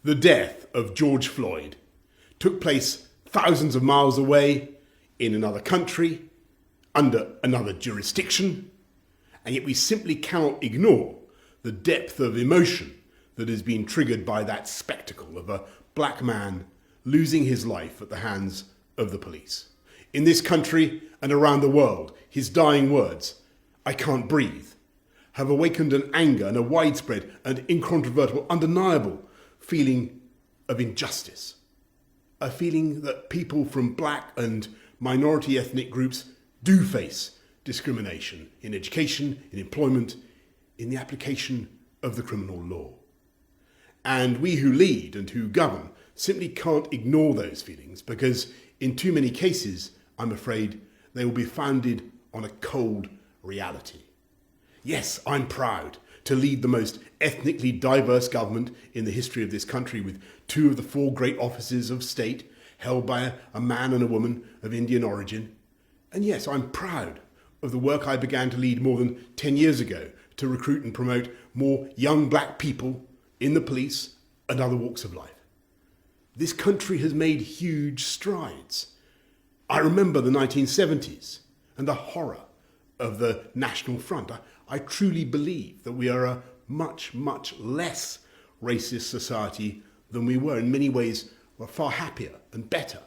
The death of George Floyd took place thousands of miles away, in another country, under another jurisdiction, and yet we simply cannot ignore the depth of emotion that has been triggered by that spectacle of a black man losing his life at the hands of the police. In this country and around the world, his dying words, "I can't breathe," have awakened an anger and a widespread and incontrovertible, undeniable feeling of injustice. A feeling that people from black and minority ethnic groups do face discrimination in education, in employment, in the application of the criminal law. And we who lead and who govern simply can't ignore those feelings because in too many cases, I'm afraid, they will be founded on a cold reality. Yes, I'm proud to lead the most ethnically diverse government in the history of this country, with 2 of the 4 great offices of state held by a man and a woman of Indian origin. And yes, I'm proud of the work I began to lead more than 10 years ago to recruit and promote more young black people in the police and other walks of life. This country has made huge strides. I remember the 1970s and the horror of the National Front. I truly believe that we are a much, much less racist society than we were. In many ways, we're far happier and better.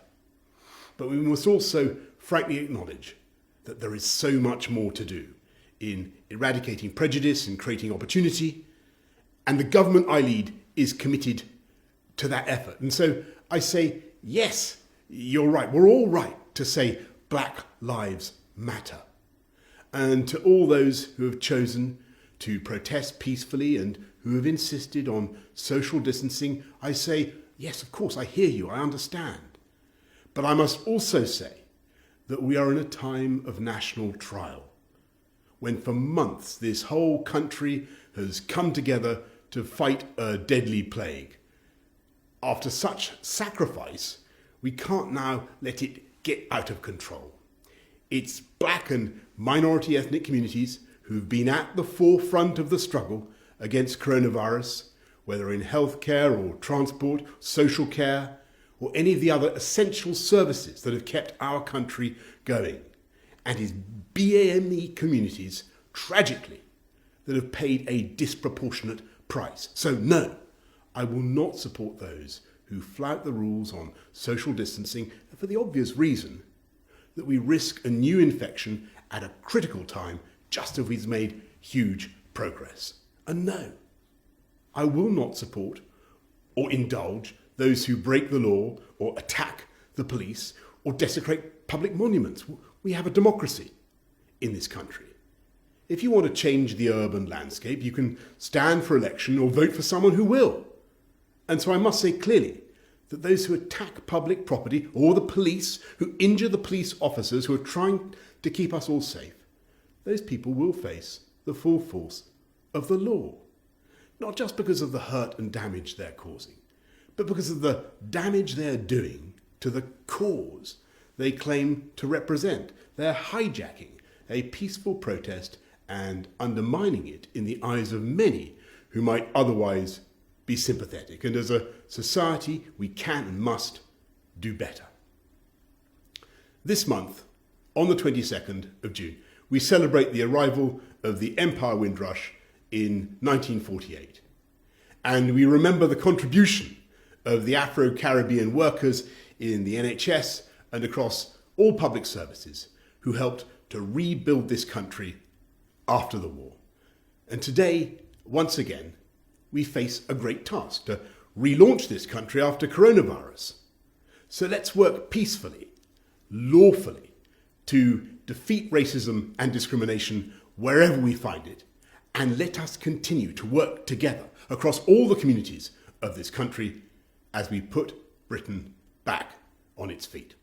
But we must also frankly acknowledge that there is so much more to do in eradicating prejudice and creating opportunity. And the government I lead is committed to that effort. And so I say, yes, you're right. We're all right to say Black Lives Matter. And to all those who have chosen to protest peacefully and who have insisted on social distancing, I say, yes, of course, I hear you, I understand. But I must also say that we are in a time of national trial, when for months this whole country has come together to fight a deadly plague. After such sacrifice, we can't now let it get out of control. It's black and minority ethnic communities who've been at the forefront of the struggle against coronavirus, whether in healthcare or transport, social care, or any of the other essential services that have kept our country going. And it's BAME communities, tragically, that have paid a disproportionate price. So no, I will not support those who flout the rules on social distancing for the obvious reason that we risk a new infection at a critical time just as we've made huge progress. And no, I will not support or indulge those who break the law or attack the police or desecrate public monuments. We have a democracy in this country. If you want to change the urban landscape, you can stand for election or vote for someone who will. And so I must say clearly that those who attack public property or the police, who injure the police officers who are trying to keep us all safe, those people will face the full force of the law. Not just because of the hurt and damage they're causing, but because of the damage they're doing to the cause they claim to represent. They're hijacking a peaceful protest and undermining it in the eyes of many who might otherwise be sympathetic. And as a society, we can and must do better. This month, on the 22nd of June, we celebrate the arrival of the Empire Windrush in 1948. And we remember the contribution of the Afro-Caribbean workers in the NHS and across all public services who helped to rebuild this country after the war. And today, once again, we face a great task to relaunch this country after coronavirus. So let's work peacefully, lawfully, to defeat racism and discrimination wherever we find it. And let us continue to work together across all the communities of this country as we put Britain back on its feet.